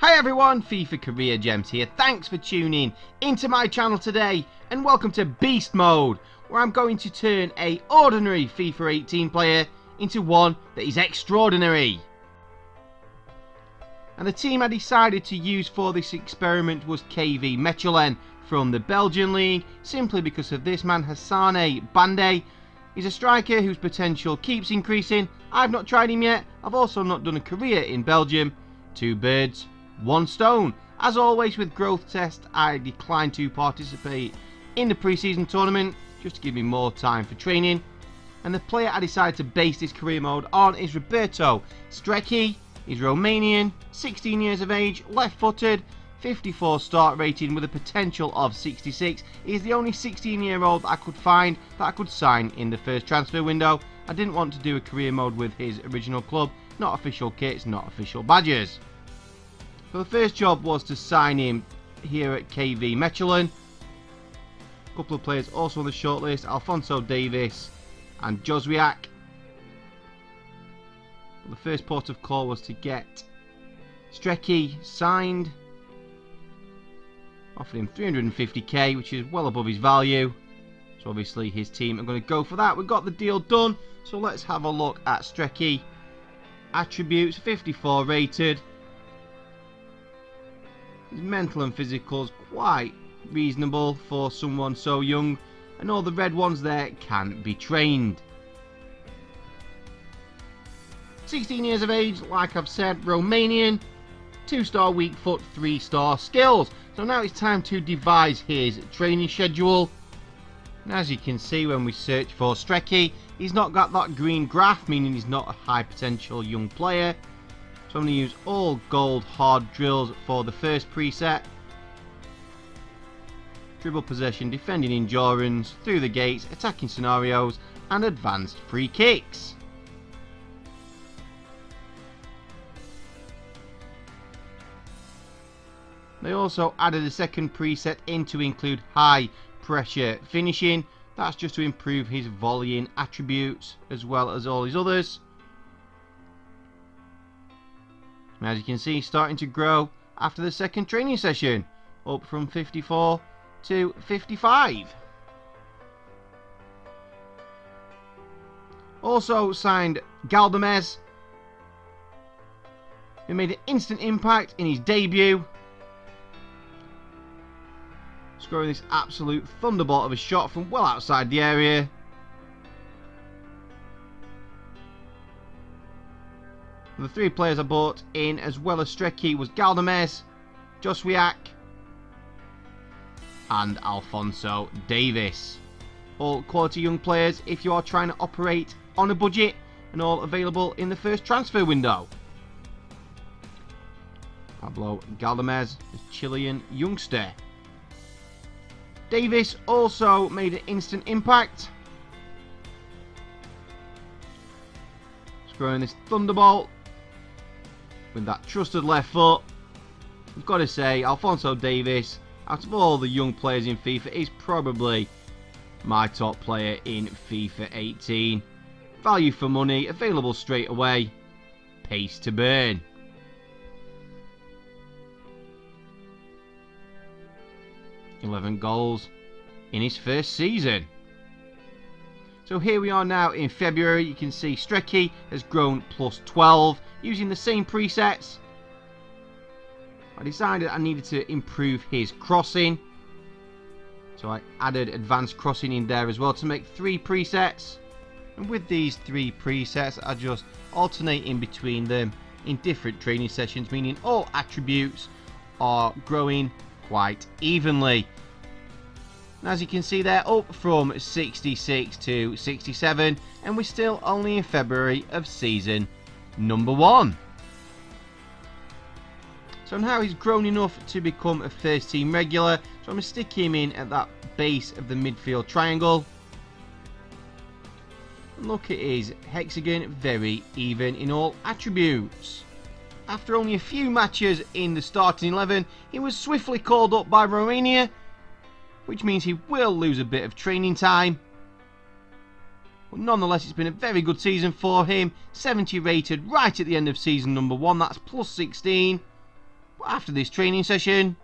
Hi everyone, FIFA Career Gems here. Thanks for tuning into my channel today and welcome to Beast Mode, where I'm going to turn a ordinary FIFA 18 player into one that is extraordinary. And the team I decided to use for this experiment was FIFA18 from the Belgian League, simply because of this man, Hassane Bande. He's a striker whose potential keeps increasing. I've not tried him yet. I've also not done a career in Belgium. Two birds, one stone. As always with growth test, I declined to participate in the pre-season tournament just to give me more time for training. And the player I decided to base this career mode on is Roberto Strecchi. He's Romanian, 16 years of age, left-footed, 54 start rating with a potential of 66. He's the only 16-year-old I could find that I could sign in the first transfer window. I didn't want to do a career mode with his original club, not official kits, not official badges. So the first job was to sign him here at KV Mechelen. A couple of players also on the shortlist, Alphonso Davies and Joswiak. The first port of call was to get Strecchi signed. Offered him 350k, which is well above his value. So obviously his team are going to go for that. We got the deal done. So let's have a look at Strecchi. Attributes, 54 rated. His mental and physicals quite reasonable for someone so young. And all the red ones there can be trained. 16 years of age, like I've said, Romanian, 2-star weak foot, 3-star skills. So now it's time to devise his training schedule. And as you can see when we search for Strecchi, he's not got that green graph, meaning he's not a high potential young player. So I'm going to use all gold hard drills for the first preset. Dribble possession, defending endurance, through the gates, attacking scenarios, and advanced free kicks. They also added a second preset in to include high pressure finishing. That's just to improve his volleying attributes as well as all his others. And as you can see, starting to grow after the second training session, up from 54 to 55. Also signed Galdamez, who made an instant impact in his debut, scoring this absolute thunderbolt of a shot from well outside the area. The three players I bought in as well as Strecchi was Galdamez, Joswiak and Alphonso Davies. All quality young players if you are trying to operate on a budget, and all available in the first transfer window. Pablo Galdamez, the Chilean youngster. Davies also made an instant impact, scoring this thunderbolt with that trusted left foot. I've got to say, Alphonso Davies, out of all the young players in FIFA, is probably my top player in FIFA 18. Value for money, available straight away, pace to burn. .11 goals in his first season. So here we are now in February. You can see Strecchi has grown plus 12 using the same presets. I decided I needed to improve his crossing, so I added advanced crossing in there as well to make 3 presets. And with these 3 presets, I just alternate in between them in different training sessions, meaning all attributes are growing quite evenly. And as you can see, they're up from 66 to 67, and we're still only in February of season number 1. So now he's grown enough to become a first team regular, so I'm going to stick him in at that base of the midfield triangle. And look at his hexagon, very even in all attributes. After only a few matches in the starting 11, he was swiftly called up by Romania, which means he will lose a bit of training time. But nonetheless, it's been a very good season for him. 70 rated right at the end of season number 1, that's plus 16. after this training session,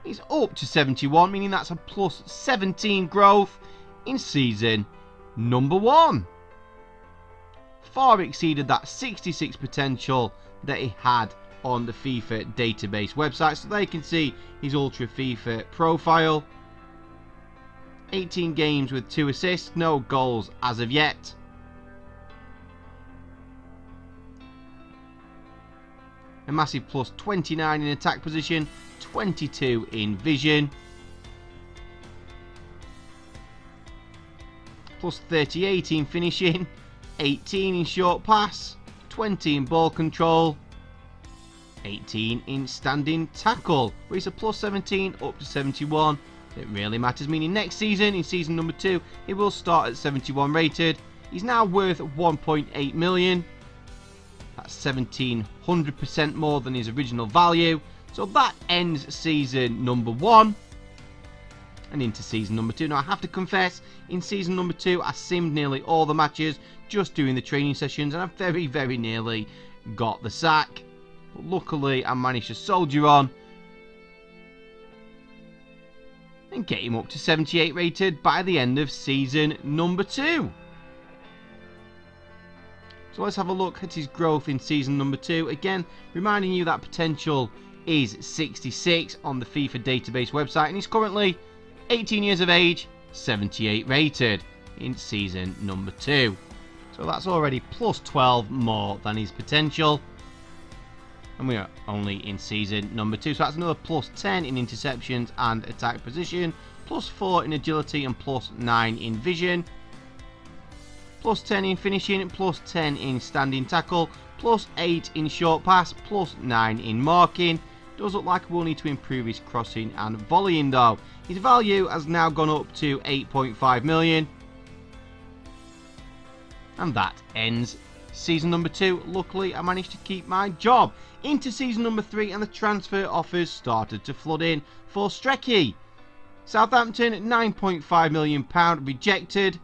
he's up to 71, meaning that's a plus 17 growth in season number 1. Far exceeded that 66 potential that he had on the FIFA database website. So there you can see his Ultra FIFA profile. 18 games with 2 assists, no goals as of yet. A massive plus 29 in attack position, 22 in vision. Plus 38 in finishing, 18 in short pass, 20 in ball control, 18 in standing tackle. But he's a plus 17 up to 71. It really matters, meaning next season, in season number 2, he will start at 71 rated. He's now worth 1.8 million. That's 1700% more than his original value. So that ends season number 1. And into season number 2. Now I have to confess, in season number 2, I simmed nearly all the matches just doing the training sessions, and I very, very nearly got the sack. But luckily, I managed to soldier on and get him up to 78 rated by the end of season number 2. So let's have a look at his growth in season number 2. Again, reminding you that potential is 66 on the FIFA database website, and he's currently 18 years of age, 78 rated in season number 2. So that's already plus 12 more than his potential. And we are only in season number 2. So that's another plus 10 in interceptions and attack position, plus 4 in agility and plus 9 in vision, plus 10 in finishing, plus 10 in standing tackle, plus 8 in short pass, plus 9 in marking. Does look like we'll need to improve his crossing and volleying though. His value has now gone up to 8.5 million. And that ends season number 2. Luckily, I managed to keep my job. Into season number 3, and the transfer offers started to flood in for Strecky. Southampton, £9.5 million rejected.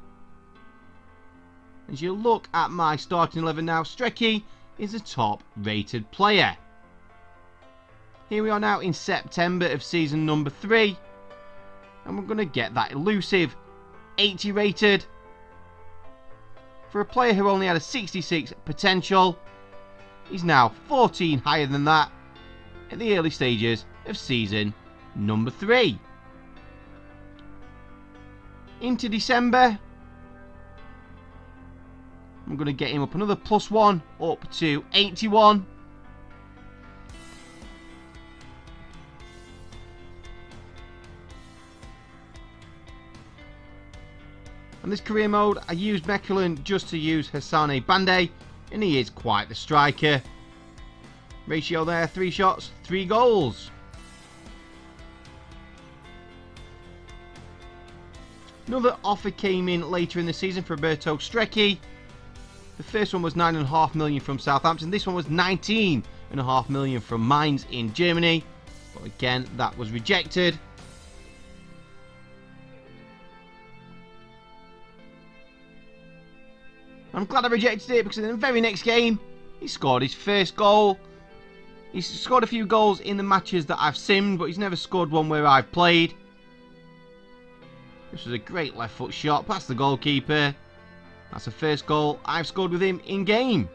As you look at my starting 11 now, Strecky is a top rated player. Here we are now in September of season number 3. And we're going to get that elusive 80 rated. For a player who only had a 66 potential, he's now 14 higher than that at the early stages of season number 3. Into December, I'm going to get him up another plus 1 up to 81. On this career mode, I used Mechelen just to use Hassane Bande, and he is quite the striker. Ratio there, 3 shots, 3 goals. Another offer came in later in the season for Roberto Strecky. The first one was 9.5 million from Southampton. This one was 19.5 million from Mainz in Germany. But again, that was rejected. I'm glad I rejected it, because in the very next game, he scored his first goal. He's scored a few goals in the matches that I've simmed, but he's never scored one where I've played. This was a great left foot shot past the goalkeeper. That's the first goal I've scored with him in game.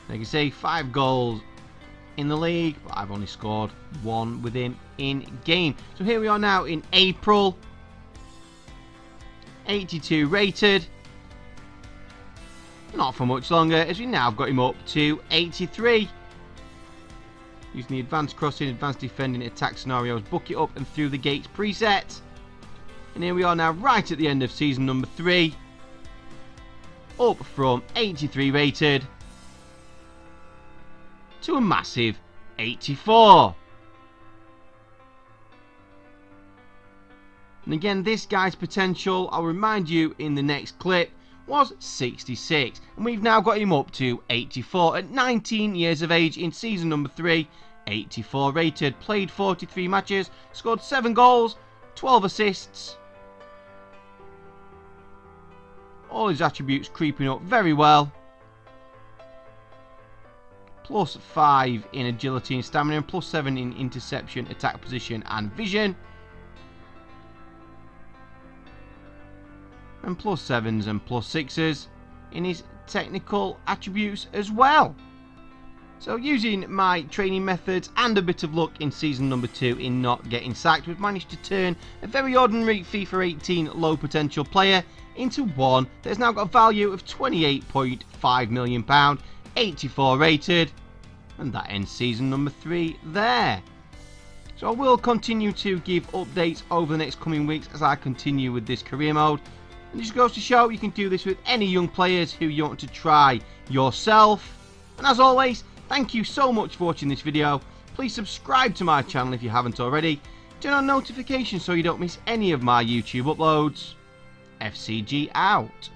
Like I say, 5 goals in the league, but I've only scored 1 with him in game. So here we are now in April. 82 rated. Not for much longer, as we now have got him up to 83. Using the advanced crossing, advanced defending, attack scenarios, bucket up and through the gates preset. And here we are now right at the end of season number 3. Up from 83 rated to a massive 84. And again, this guy's potential, I'll remind you in the next clip, was 66, and we've now got him up to 84 at 19 years of age in season number 3. 84 rated, played 43 matches, scored 7 goals, 12 assists. All his attributes creeping up very well. Plus 5 in agility and stamina, and plus 7 in interception, attack position and vision. And plus 7s and plus 6s in his technical attributes as well. So using my training methods and a bit of luck in season number 2 in not getting sacked, we've managed to turn a very ordinary FIFA 18 low potential player into one that has now got a value of £28.5 million, 84 rated, and that ends season number 3 there. So I will continue to give updates over the next coming weeks as I continue with this career mode. And it just goes to show you can do this with any young players who you want to try yourself. And as always, thank you so much for watching this video. Please subscribe to my channel if you haven't already. Turn on notifications so you don't miss any of my YouTube uploads. FCG out.